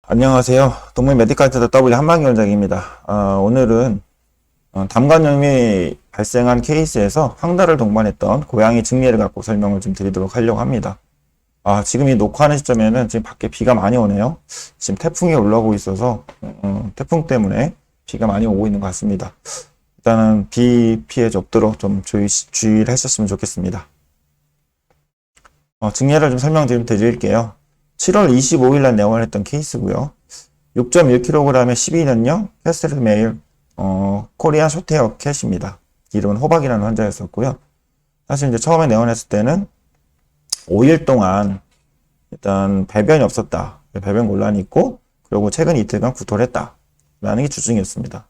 안녕하세요. 동물 메디컬 센터 W 한방기 원장입니다. 오늘은 담관염이 발생한 케이스에서 황달을 동반했던 고양이 증례를 갖고 설명을 좀 드리도록 하려고 합니다. 지금 이 녹화하는 시점에는 지금 밖에 비가 많이 오네요. 지금 태풍이 올라오고 있어서 태풍 때문에 비가 많이 오고 있는 것 같습니다. 일단은 비 피해 없도록 좀 주의를 하셨으면 좋겠습니다. 증례를 좀 설명 좀 드릴게요. 7월 25일 날 내원을 했던 케이스고요. 6.1kg의 12년형 캐스트 메일 코리안 숏헤어 캣입니다. 이름은 호박이라는 환자였었고요. 사실 이제 처음에 내원했을 때는 5일 동안 일단 배변이 없었다. 배변 곤란이 있고, 그리고 최근 이틀간 구토를 했다. 라는 게 주증이었습니다.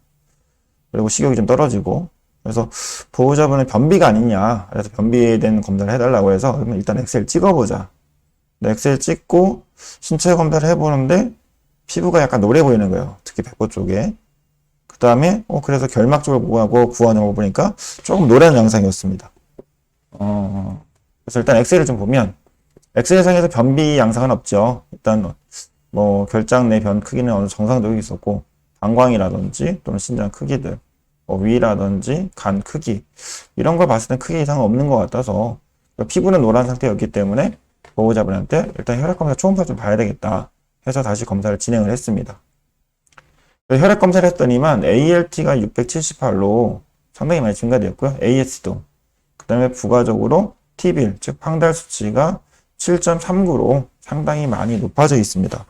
그리고 식욕이 좀 떨어지고, 그래서 보호자분은 변비가 아니냐. 그래서 변비에 대한 검사를 해달라고 해서 그러면 일단 엑셀 찍어보자. 엑셀 찍고 신체 검사를 해보는데 피부가 약간 노래 보이는 거예요. 특히 배포 쪽에. 그 다음에 그래서 결막 쪽을 보고 구원을 보니까 조금 노래는 양상이었습니다. 그래서 일단 엑셀을 좀 보면 엑셀상에서 변비 양상은 없죠. 일단 뭐 결장 내 변 크기는 어느 정상적이 있었고, 방광이라든지 또는 신장 크기들, 위라든지 간 크기 이런 걸 봤을 땐 크게 이상은 없는 것 같아서 피부는 노란 상태였기 때문에 보호자분한테 일단 혈액검사 초음파 좀 봐야 되겠다 해서 다시 검사를 진행을 했습니다. 혈액검사를 했더니만 ALT가 678로 상당히 많이 증가되었고요. AS도 그 다음에 부가적으로 T빌 즉 황달 수치가 7.39로 상당히 많이 높아져 있습니다.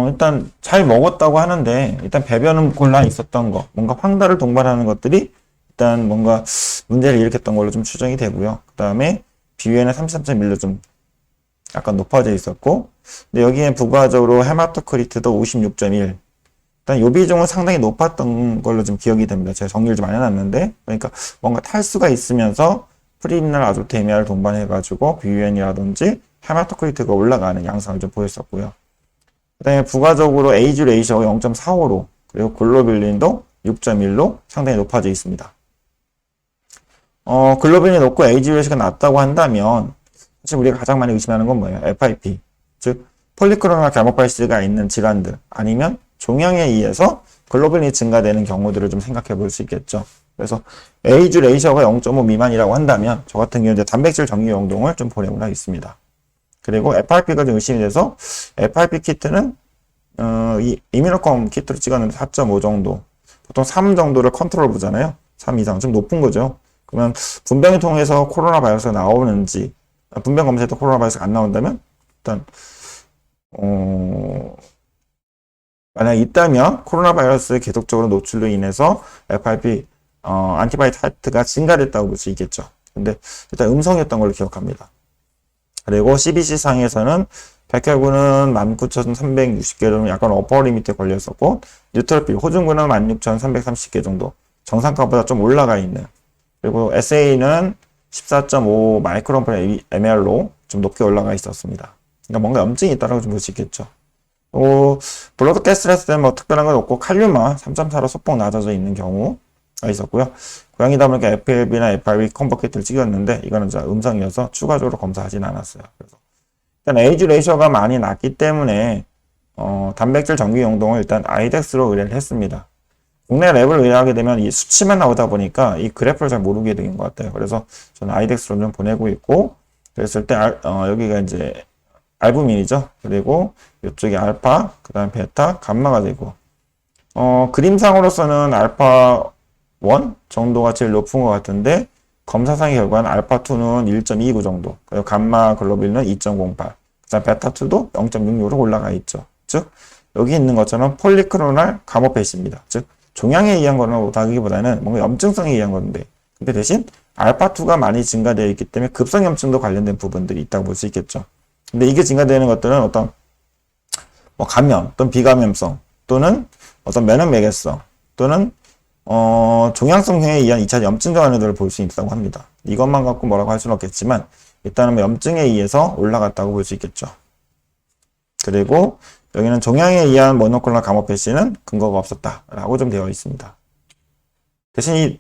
일단 잘 먹었다고 하는데 일단 배변은 곤란이 있었던 거, 뭔가 황달을 동반하는 것들이 일단 뭔가 문제를 일으켰던 걸로 좀 추정이 되고요. 그 다음에 비위에는 33.1로 좀 약간 높아져 있었고, 근데 여기에 부가적으로 헤마토크리트도 56.1. 일단 요 비중은 상당히 높았던 걸로 좀 기억이 됩니다. 제가 정리를 좀 안 해놨는데, 그러니까 뭔가 탈수가 있으면서 프리미널 아조테미아를 동반해가지고 비위엔이라든지 헤마토크리트가 올라가는 양상을 좀 보였었고요. 그 다음에 부가적으로 에이즈 레이셔가 0.45로, 그리고 글로빌린도 6.1로 상당히 높아져 있습니다. 글로빈이 높고 에이지 레이시가 낮다고 한다면 사실 우리가 가장 많이 의심하는 건 뭐예요? FIP, 즉 폴리크로널 가모팔시가 있는 질환들, 아니면 종양에 의해서 글로빈이 증가되는 경우들을 좀 생각해 볼 수 있겠죠. 그래서 에이지 레이셔가 0.5 미만이라고 한다면 저 같은 경우는 단백질 정리 용동을 좀 보내고 있습니다. 그리고 FRP가 좀 의심이 돼서 FRP 키트는 이 이뮤노컴 키트로 찍었는데 4.5 정도, 보통 3 정도를 컨트롤 보잖아요. 3 이상 좀 높은 거죠. 그러면 분병을 통해서 코로나 바이러스가 나오는지, 분병 검사에도 코로나 바이러스가 안 나온다면 일단 만약 있다면 코로나 바이러스에 계속적으로 노출로 인해서 FRP 안티바디 타이트가 증가됐다고 볼 수 있겠죠. 근데 일단 음성이었던 걸로 기억합니다. 그리고 CBC 상에서는 백혈구는 19,360개 정도 약간 어퍼 리미트에 걸렸었고, 뉴트로필 호중구는 16,330개 정도 정상가보다 좀 올라가 있는, 그리고 SA는 14.5 마이크론 per ml로 좀 높게 올라가 있었습니다. 그러니까 뭔가 염증이 있다고 좀 볼 수 있겠죠. 블러드 테스트를 했을 때는 뭐 특별한 건 없고, 칼륨만 3.4로 소폭 낮아져 있는 경우가 있었고요. 고양이다 보니까 FLB나 FRB 컨버키트를 찍었는데 이거는 음성이어서 추가적으로 검사하진 않았어요. 그래서 일단 에이지 레이셔가 많이 낮기 때문에 단백질 정기 용동을 일단 아이덱스로 의뢰를 했습니다. 국내 랩을 의뢰하게 되면 이 수치만 나오다 보니까 이 그래프를 잘 모르게 된 것 같아요. 그래서 저는 아이덱스로 좀 보내고 있고, 그랬을 때 여기가 이제 알부민이죠. 그리고 이쪽이 알파, 그 다음 베타, 감마가 되고, 그림상으로서는 알파 1 정도가 제일 높은 것 같은데, 검사상의 결과는 알파 2는 1.29 정도, 그리고 감마 글로빌은 2.08, 그 다음 베타 2도 0.66로 올라가 있죠. 즉 여기 있는 것처럼 폴리크로널 가모패시입니다. 즉 종양에 의한 거라기보다는 뭔가 염증성에 의한 건데, 근데 대신 알파2가 많이 증가되어 있기 때문에 급성염증도 관련된 부분들이 있다고 볼 수 있겠죠. 근데 이게 증가되는 것들은 어떤 뭐 감염 또는 비감염성 또는 어떤 면역매개성 또는 종양성에 의한 2차 염증 반응들을 볼 수 있다고 합니다. 이것만 갖고 뭐라고 할 수는 없겠지만 일단은 뭐 염증에 의해서 올라갔다고 볼 수 있겠죠. 그리고 여기는 종양에 의한 모노클로널 가모패시는 근거가 없었다라고 좀 되어 있습니다. 대신 이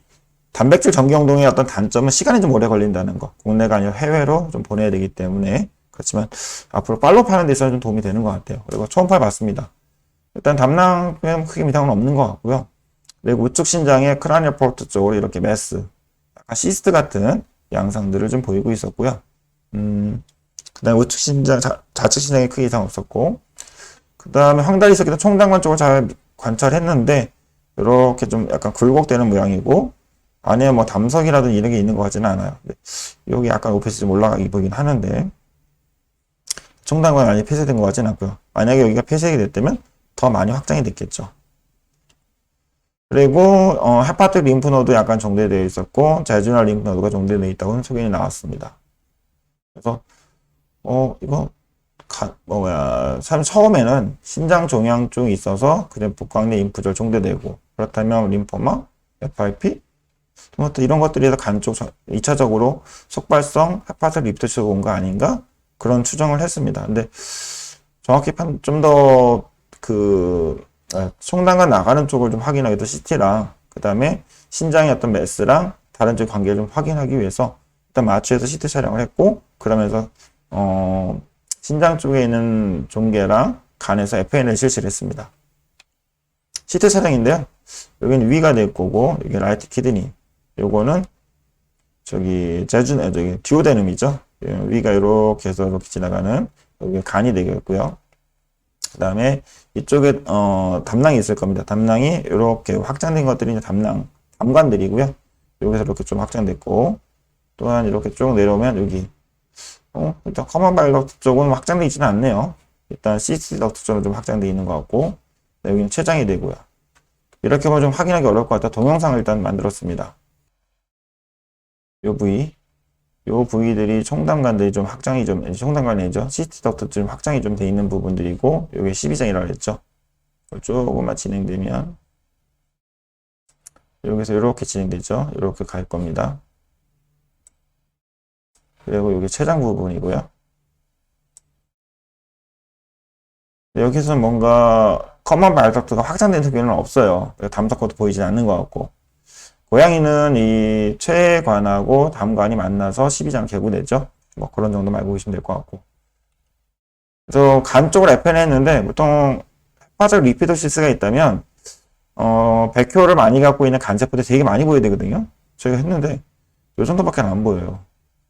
단백질 정기용동의 어떤 단점은 시간이 좀 오래 걸린다는 거. 국내가 아니라 해외로 좀 보내야 되기 때문에 그렇지만 앞으로 팔로우 하는 데 있어서 좀 도움이 되는 것 같아요. 그리고 초음파를 봤습니다. 일단 담낭은 크게 이상은 없는 것 같고요. 그리고 우측 신장의 크라니얼 포르트 쪽으로 이렇게 메스, 약간 시스트 같은 양상들을 좀 보이고 있었고요. 그 다음에 우측 신장, 좌측 신장에 크게 이상 없었고, 그 다음에 황달이 있었기 때문에 총장관 쪽을 잘 관찰했는데, 이렇게 좀 약간 굴곡되는 모양이고, 안에 뭐 담석이라든지 이런 게 있는 것 같지는 않아요. 여기 약간 오페스 좀 올라가게 보이긴 하는데, 총장관이 많이 폐쇄된 것 같지는 않고요. 만약에 여기가 폐쇄가 됐다면 더 많이 확장이 됐겠죠. 그리고 헤파틱 림프노도 약간 정대되어 있었고 제주널 림프노드가 정대되어 있다고는 소견이 나왔습니다. 그래서 이거 참 처음에는 신장 종양 쪽이 있어서 그냥 복강내 림프절 정대되고 그렇다면 림포마, FIP 또 이런 것들이 간 쪽 2차적으로 속발성 헤파틱 립토시가 온 거 아닌가 그런 추정을 했습니다. 근데 정확히 좀 더 총단과 나가는 쪽을 좀 확인하기 위해서 CT랑 그 다음에 신장의 어떤 매스랑 다른 쪽 관계를 좀 확인하기 위해서 일단 마취해서 CT 촬영을 했고 그러면서 신장 쪽에 있는 종괴랑 간에서 FN을 실시를 했습니다. CT 촬영인데요. 여기는 위가 될 거고 이게 라이트 키드니 요거는 저기 듀오데눔이죠. 위가 이렇게 해서 이렇게 지나가는 여기 간이 되겠고요. 그 다음에 이쪽에 담낭이 있을 겁니다. 담낭이 이렇게 확장된 것들이 이제 담관들이고요. 여기서 이렇게 좀 확장됐고 또한 이렇게 쭉 내려오면 여기 일단 커먼 바일 덕트 쪽은 확장되어 있지는 않네요. 일단 CC 덕트 쪽은 좀 확장되어 있는 것 같고 여기는 췌장이 되고요. 이렇게 보면 좀 확인하기 어려울 것 같아 동영상을 일단 만들었습니다. 요 부위들이 총담관들이 좀 확장이 총담관이죠. CT 덕트 좀 확장이 좀 돼 있는 부분들이고, 요게 12장이라고 했죠. 조금만 진행되면, 여기서 이렇게 진행되죠. 이렇게 갈 겁니다. 그리고 요게 췌장 부분이고요. 여기서 뭔가 커먼 바일 덕트가 확장된 특별은 없어요. 담석코도 보이진 않는 것 같고. 고양이는 이 췌관하고 담관이 만나서 12장 개구되죠. 뭐 그런 정도만 알고 계시면 될 것 같고. 그래서 간 쪽으로 FN했는데 보통 헤파적 리피도시스가 있다면 백효를 많이 갖고 있는 간세포들이 되게 많이 보여야 되거든요. 저희가 했는데 이 정도밖에 안 보여요.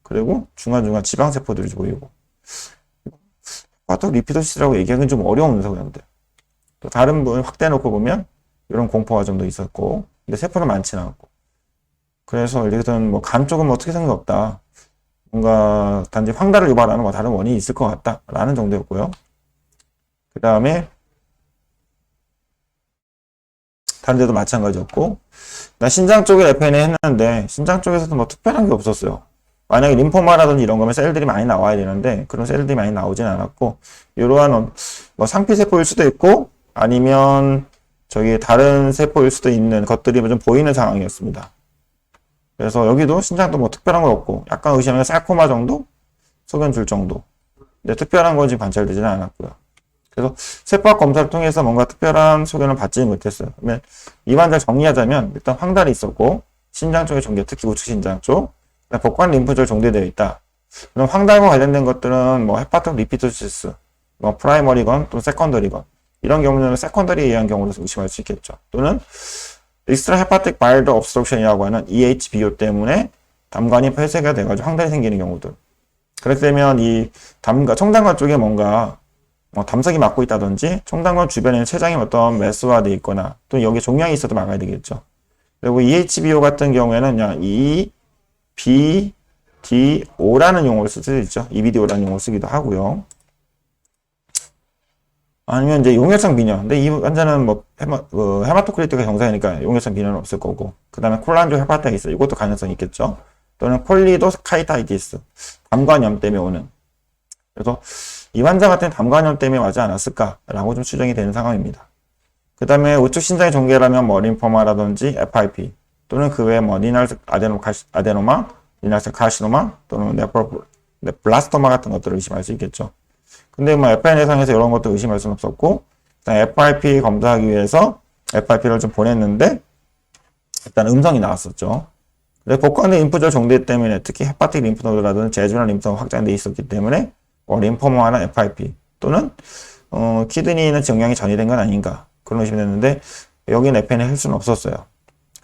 그리고 중간중간 지방세포들이 보이고 헤파적 리피도시스라고 얘기하기는 좀 어려운 소견인데 또 다른 분 확대해놓고 보면 이런 공포가 좀 더 있었고 근데 세포는 많지는 않고 그래서 여기서는 뭐 간 쪽은 뭐 특이성이 없다. 뭔가 단지 황달을 유발하는 뭐 다른 원인이 있을 것 같다. 라는 정도였고요. 그 다음에 다른 데도 마찬가지였고 나 신장 쪽에 FN을 했는데 신장 쪽에서도 뭐 특별한 게 없었어요. 만약에 림포마라든지 이런 거면 셀들이 많이 나와야 되는데 그런 셀들이 많이 나오진 않았고 이러한 뭐 상피세포일 수도 있고 아니면 저기 다른 세포일 수도 있는 것들이 좀 보이는 상황이었습니다. 그래서 여기도 신장도 뭐 특별한 건 없고 약간 의심하면 sar코마 정도? 소견 줄 정도. 근데 특별한 건 지금 관찰되지는 않았고요. 그래서 세포학 검사를 통해서 뭔가 특별한 소견을 받지는 못했어요. 그러면 이 환자를 정리하자면 일단 황달이 있었고 신장 쪽의 종괴, 특히 우측 신장 쪽, 복관 림프절 종대되어 있다. 그럼 황달과 관련된 것들은 뭐 헤파틱 리피토시스, 뭐 프라이머리건 또는 세컨더리건 이런 경우는 세컨더리에 의한 경우로서 의심할 수 있겠죠. 또는 익스트라 헤파틱 바일 옵스트럭션이라고 하는 EHBO 때문에 담관이 폐쇄가 돼가지고 황달이 생기는 경우들. 그렇게 되면 이 총담관 쪽에 뭔가 담석이 막고 있다든지 총담관 주변에는 췌장이 어떤 매스화되어 있거나 또 여기 종양이 있어도 막아야 되겠죠. 그리고 EHBO 같은 경우에는 그냥 EBDO라는 용어를 쓸 수도 있죠. EBDO라는 용어를 쓰기도 하고요. 아니면 이제 용혈성 빈혈. 근데 이 환자는 뭐 헤마토크리트가 정상이니까 용혈성 빈혈은 없을 거고. 그 다음에 콜란조 헤파타이티스. 이것도 가능성이 있겠죠. 또는 콜리도스카이타이티스. 담관염 때문에 오는. 그래서 이 환자 같은 담관염 때문에 와지 않았을까라고 좀 추정이 되는 상황입니다. 그 다음에 우측 신장의 종괴라면 뭐 림포마라든지 FIP 또는 그 외에 뭐 리날 아데노마, 리날셀 카시노마 또는 블라스토마 같은 것들을 의심할 수 있겠죠. 근데 뭐 FN 해상에서 이런 것도 의심할 수는 없었고 일단 FIP 검사하기 위해서 FIP를 좀 보냈는데 일단 음성이 나왔었죠. 복강내 림프절 종대 때문에 특히 헤파틱 림프노드라든지 제주널 림프노드 확장돼 있었기 때문에 뭐 림포마나 FIP 또는 키드니는 증량이 전이된 건 아닌가 그런 의심이 됐는데 여기는 FNA 할 수는 없었어요.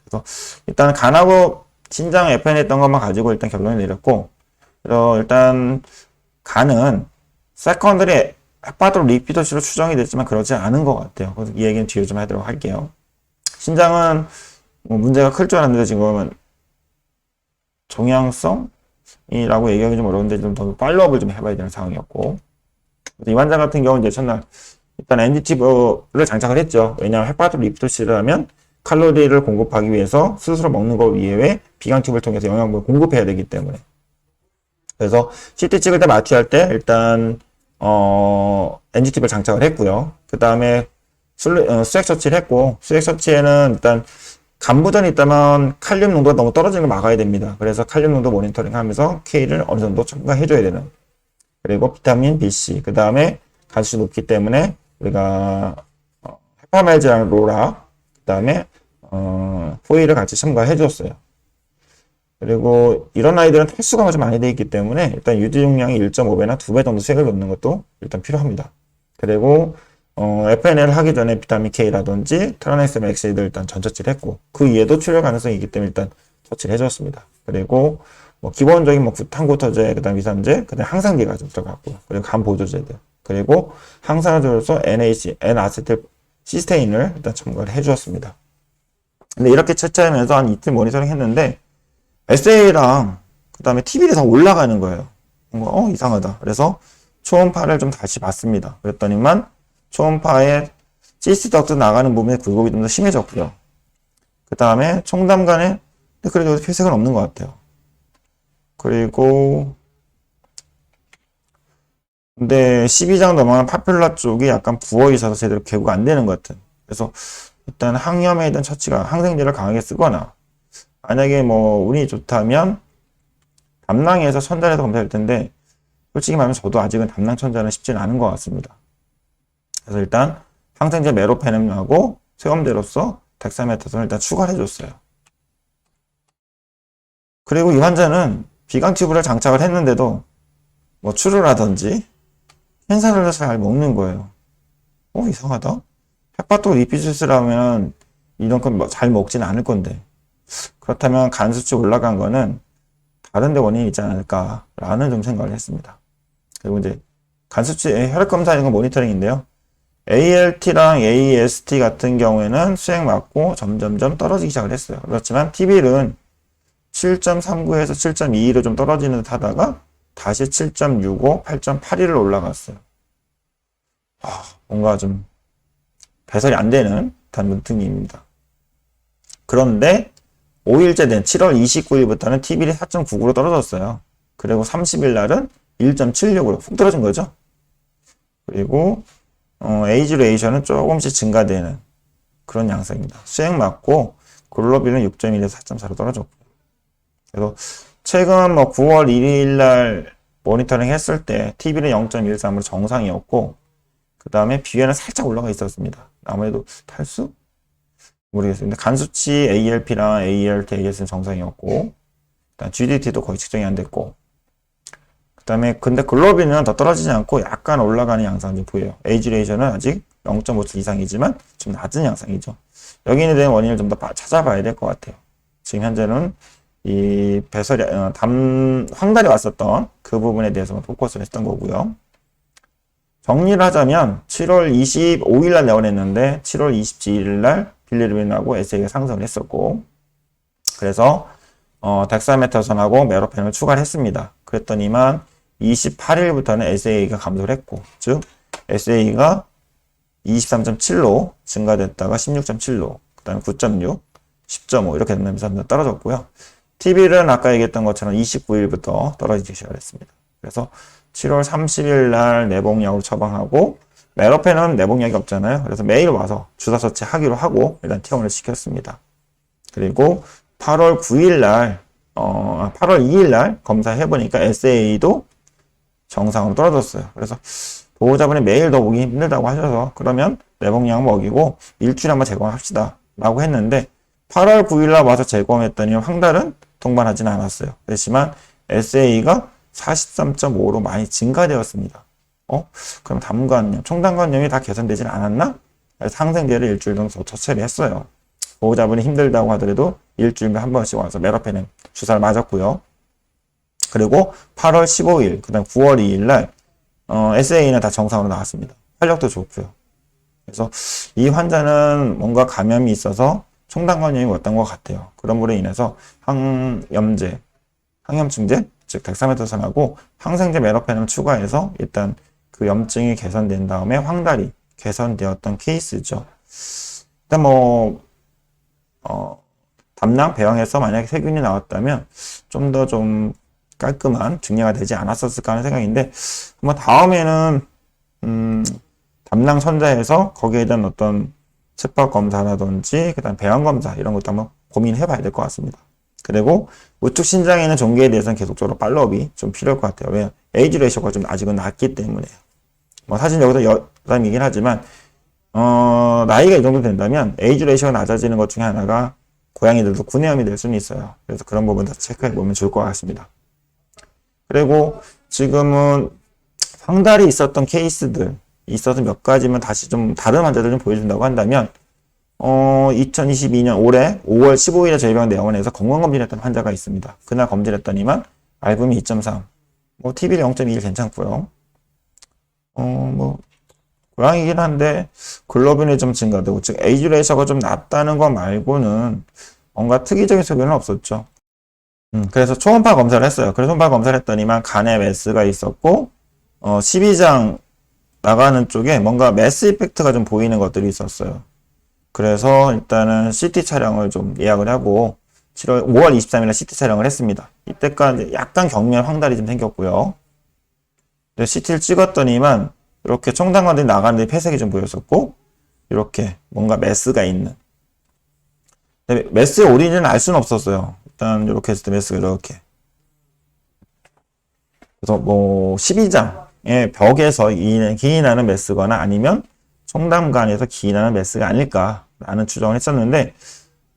그래서 일단 간하고 신장 FNA 했던 것만 가지고 일단 결론을 내렸고 그래서 일단 간은 세컨더리 헤파토 리피더시로 추정이 됐지만 그렇지 않은 것 같아요. 그래서 이 얘기는 뒤에 좀 하도록 할게요. 신장은 뭐 문제가 클 줄 알았는데 지금은 종양성이라고 얘기하기 좀 어려운데 좀 더 팔로업을 좀 해봐야 되는 상황이었고 이 환자 같은 경우는 이제 첫날 일단 NDT를 장착을 했죠. 왜냐하면 헤파토 리피더시를 하면 칼로리를 공급하기 위해서 스스로 먹는 것 이외에 비강 튜브를 통해서 영양분을 공급해야 되기 때문에 그래서 CT 찍을 때 마취할 때 일단 NGT를 장착을 했고요. 그 다음에 수액 처치를 했고 수액 처치에는 일단 간부전이 있다면 칼륨 농도가 너무 떨어지는 걸 막아야 됩니다. 그래서 칼륨 농도 모니터링 하면서 K를 어느 정도 첨가해줘야 되는 그리고 비타민 B, C 그 다음에 간수치 높기 때문에 우리가 헤파메즈랑 로라 그 다음에 포이를 같이 첨가해 줬어요. 그리고 이런 아이들은 탈수가 좀 많이 되어 있기 때문에 일단 유지 용량이 1.5배나 2배 정도 수액을 넣는 것도 일단 필요합니다. 그리고 FNA를 하기 전에 비타민 K라든지 트라넥스 맥시드 일단 전처치를 했고 그 이에도 출혈 가능성이 있기 때문에 일단 처치를 해줬습니다. 그리고 뭐 기본적인 뭐 구탄고터제, 그 다음 위산제, 그 다음 항상제가 좀 들어갔고요. 그리고 간 보조제들, 그리고 항산화제로서 NAC, N-아세틸 시스테인을 일단 첨가를 해주었습니다. 근데 이렇게 처치하면서 한 이틀 모니터링 했는데 SA랑 그 다음에 TV를 다 올라가는 거예요. 뭔가 이상하다. 그래서 초음파를 좀 다시 봤습니다. 그랬더니만 초음파에 시스 덕트 나가는 부분에 굴곡이 좀 더 심해졌고요. 그 다음에 총담간에 그래도 회색은 없는 것 같아요. 그리고 근데 12장 넘어가는 파퓰라 쪽이 약간 부어 있어서 제대로 개구가 안 되는 것 같은. 그래서 일단 항염에 대한 처치가 항생제를 강하게 쓰거나 만약에 뭐 운이 좋다면 담낭에서 천장에서 검사할 텐데 솔직히 말하면 저도 아직은 담낭 천장은 쉽지는 않은 것 같습니다. 그래서 일단 항생제 메로페넴하고 세검제로서 덱사메타손을 일단 추가를 해줬어요. 그리고 이 환자는 비강 튜브를 장착을 했는데도 뭐 추루라든지 캔사를 잘 먹는 거예요. 이상하다. 헤파토 리피주스라면 이런 건 잘 먹진 않을 건데 그렇다면 간 수치 올라간 거는 다른 데 원인이 있지 않을까라는 좀 생각을 했습니다. 그리고 이제 간 수치 혈액 검사 이런 거 모니터링인데요. ALT랑 AST 같은 경우에는 수액 맞고 점점점 떨어지기 시작을 했어요. 그렇지만 TB는 7.39에서 7.22로 좀 떨어지는 듯 하다가 다시 7.65, 8.81로 올라갔어요. 뭔가 좀 배설이 안 되는 단 문득입니다. 그런데 5일째 된 7월 29일부터는 TB이 4.99로 떨어졌어요. 그리고 30일 날은 1.76으로 훅 떨어진 거죠. 그리고 에이지 레이션은 조금씩 증가되는 그런 양상입니다. 수액 맞고 글로빈은 6.1에서 4.4로 떨어졌고요. 그래서 최근 뭐 9월 1일 날 모니터링 했을 때 TB는 0.13으로 정상이었고 그 다음에 BN은 살짝 올라가 있었습니다. 아무래도 탈수? 모르겠습니다. 간 수치 ALP랑 ALT, AS는 정상이었고 일단 GDT도 거의 측정이 안 됐고 그 다음에 근데 글로빈은 더 떨어지지 않고 약간 올라가는 양상이 보여요. 에이지 레이션은 아직 0.57 이상이지만 좀 낮은 양상이죠. 여기에 대한 원인을 좀 더 찾아봐야 될 것 같아요. 지금 현재는 이 배설이 황달이 왔었던 그 부분에 대해서만 포커스를 했던 거고요. 정리를 하자면 7월 25일 날 내원했는데 7월 27일 날 빌리루빈하고 SA가 상승을 했었고 그래서 덱사메타손하고 메로펜을 추가를 했습니다. 그랬더니만 28일부터는 SA가 감소를 했고 즉 SA가 23.7로 증가됐다가 16.7로 그 다음에 9.6, 10.5 이렇게 되면서 떨어졌고요. TB는 아까 얘기했던 것처럼 29일부터 떨어지기 시작했습니다. 그래서 7월 30일 날 내복약으로 처방하고 메로펜은 내복약이 없잖아요. 그래서 매일 와서 주사 처치하기로 하고 일단 퇴원을 시켰습니다. 그리고 8월 9일 날 8월 2일 날 검사해보니까 SA도 정상으로 떨어졌어요. 그래서 보호자분이 매일 더 오기 힘들다고 하셔서 그러면 내복약 먹이고 일주일에 한번 재검합시다 라고 했는데 8월 9일 날 와서 재검했더니 황달은 동반하지는 않았어요. 그렇지만 SA가 43.5로 많이 증가되었습니다. 그럼 담관염, 총담관염이 다 개선되진 않았나? 항생제를 일주일 정도 더 처리했어요. 보호자분이 힘들다고 하더라도 일주일에 한 번씩 와서 메로페넴 주사를 맞았고요. 그리고 8월 15일, 그 다음 9월 2일 날, SA는 다 정상으로 나왔습니다. 활력도 좋고요. 그래서 이 환자는 뭔가 감염이 있어서 총담관염이 왔던 것 같아요. 그런 물에 인해서 항염증제, 즉 덱사메타손하고 항생제 메로페넴 추가해서 일단 그 염증이 개선된 다음에 황달이 개선되었던 케이스죠. 일단 담낭 배영에서 만약에 세균이 나왔다면 좀 더 좀 깔끔한 증례가 되지 않았었을까 하는 생각인데, 한번 다음에는 담낭 천자에서 거기에 대한 어떤 세포 검사라든지 그다음 배양 검사 이런 것도 한번 고민해 봐야 될 것 같습니다. 그리고 우측 신장에 있는 종괴에 대해서는 계속적으로 팔로업이 좀 필요할 것 같아요. 왜? 에이지 레이셔가 좀 아직은 낮기 때문에. 사실 여기서 여담이긴 하지만 나이가 이 정도 된다면 에이지 레이셔가 낮아지는 것 중에 하나가 고양이들도 구내염이 될 수는 있어요. 그래서 그런 부분 다 체크해 보면 좋을 것 같습니다. 그리고 지금은 황달이 있었던 케이스들 있어서 몇 가지만 다시 좀 다른 환자들 좀 보여준다고 한다면 2022년 올해 5월 15일에 저희 병원 내원에서 건강검진했던 환자가 있습니다. 그날 검진했더니만 알부민 2.3, TBL 0.21 괜찮고요. 고양이긴 한데 글로빈이 좀 증가되고, 즉 에이지 레이셔가 좀 낮다는 것 말고는 뭔가 특이적인 소견은 없었죠. 그래서 초음파 검사를 했어요. 그래서 초음파 검사를 했더니만 간에 메스가 있었고 12장 나가는 쪽에 뭔가 메스 이펙트가 좀 보이는 것들이 있었어요. 그래서 일단은 CT 촬영을 좀 예약을 하고 5월 23일에 CT 촬영을 했습니다. 이때까지 약간 경미한 황달이 좀 생겼고요. CT를 찍었더니만 이렇게 총담관들이 나가는데 폐색이 좀 보였었고, 이렇게 뭔가 메스가 있는. 메스의 오리진은 알 수는 없었어요. 일단 이렇게 했을 때 메스가 이렇게. 그래서 12장의 벽에서 기인하는 메스거나 아니면 총담관에서 기인하는 메스가 아닐까라는 추정을 했었는데,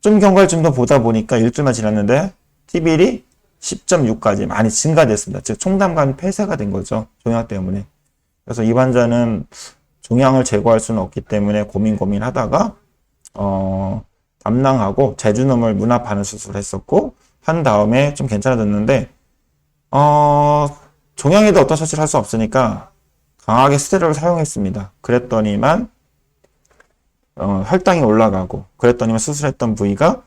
좀 경과를 보다 보니까 일주일만 지났는데 TBL이 10.6까지 많이 증가됐습니다. 즉 총담관 폐쇄가 된 거죠. 종양 때문에. 그래서 이 환자는 종양을 제거할 수는 없기 때문에 고민하다가 담낭하고 제주놈을 문합하는 수술을 했었고, 한 다음에 좀 괜찮아졌는데 종양에도 어떤 처치를 할 수 없으니까 강하게 스테로이드를 사용했습니다. 그랬더니만 혈당이 올라가고, 그랬더니만 수술했던 부위가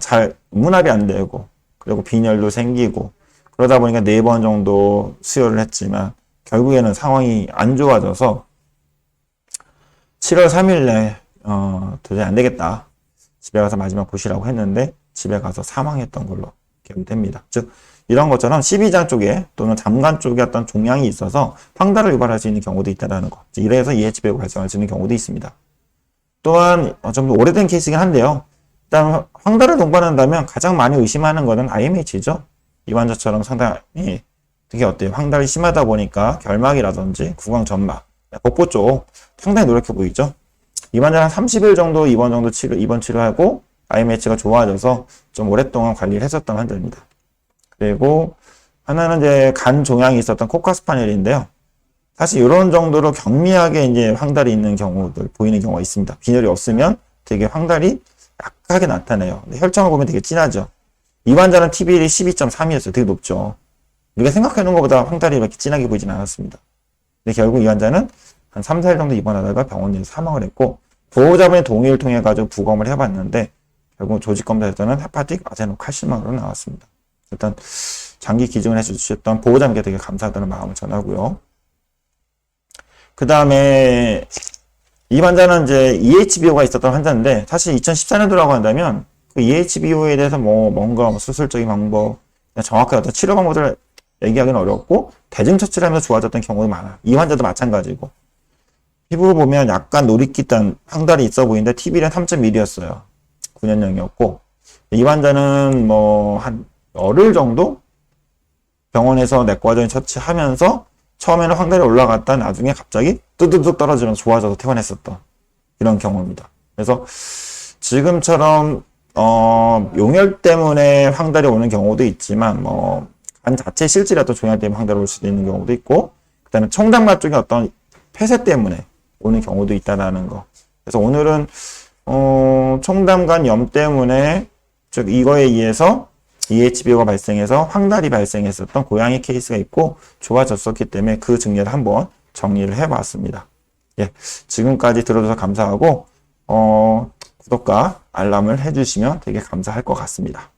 잘 문합이 안 되고, 그리고 빈혈도 생기고, 그러다 보니까 4번 정도 수혈을 했지만 결국에는 상황이 안 좋아져서 7월 3일에 도저히 안 되겠다, 집에 가서 마지막 보시라고 했는데 집에 가서 사망했던 걸로 기억이 됩니다. 즉 이런 것처럼 12장 쪽에 또는 담관 쪽에 어떤 종양이 있어서 황달을 유발할 수 있는 경우도 있다는 거. 이래서 EHB가 발생할 수 있는 경우도 있습니다. 또한 좀 더 오래된 케이스이긴 한데요. 일단 황달을 동반한다면 가장 많이 의심하는 것은 IMH죠. 이 환자처럼 상당히 되게 어때요? 황달이 심하다 보니까 결막이라든지 구강 점막, 복부 쪽 상당히 노력해 보이죠. 이 환자는 한 30일 정도 입원 치료하고 IMH가 좋아져서 좀 오랫동안 관리를 했었던 환자입니다. 그리고 하나는 이제 간 종양이 있었던 코카스파니엘인데요. 사실 이런 정도로 경미하게 이제 황달이 있는 경우들 보이는 경우가 있습니다. 빈혈이 없으면 되게 황달이 약하게 나타나요. 근데 혈청을 보면 되게 진하죠. 이 환자는 TBL이 12.3이었어요. 되게 높죠. 우리가 생각하는 것보다 황달이 이렇게 진하게 보이진 않았습니다. 근데 결국 이 환자는 한 3, 4일 정도 입원하다가 병원에서 사망을 했고, 보호자분의 동의를 통해 가지고 부검을 해봤는데 결국 조직검사에서는 헤파틱 아데노칼슘으로 나왔습니다. 일단 장기 기증을 해주셨던 보호자님께 되게 감사하다는 마음을 전하고요. 그 다음에 이 환자는 이제 EHBO가 있었던 환자인데, 사실 2014년도라고 한다면 그 EHBO에 대해서 뭔가 수술적인 방법, 정확한 어떤 치료 방법을 얘기하기는 어렵고 대증 처치를 하면서 좋아졌던 경우도 많아요. 이 환자도 마찬가지고. 피부를 보면 약간 노릿깃한 황달이 있어 보이는데 TB는 3.1이었어요. 9년형이었고, 이 환자는 한 열흘 정도 병원에서 내과적인 처치하면서 처음에는 황달이 올라갔다 나중에 갑자기 뚜두둑 떨어지면서 좋아져서 퇴원했었던 이런 경우입니다. 그래서 지금처럼 용혈 때문에 황달이 오는 경우도 있지만 간 자체 실질이라도 종양 때문에 황달이 올 수도 있는 경우도 있고, 그 다음에 청담관 쪽에 어떤 폐쇄 때문에 오는 경우도 있다라는 거. 그래서 오늘은 청담관 염 때문에 즉 이거에 의해서 EHB가 발생해서 황달이 발생했었던 고양이 케이스가 있고 좋아졌었기 때문에 그 증례를 한번 정리를 해봤습니다. 예, 지금까지 들어줘서 감사하고 구독과 알람을 해주시면 되게 감사할 것 같습니다.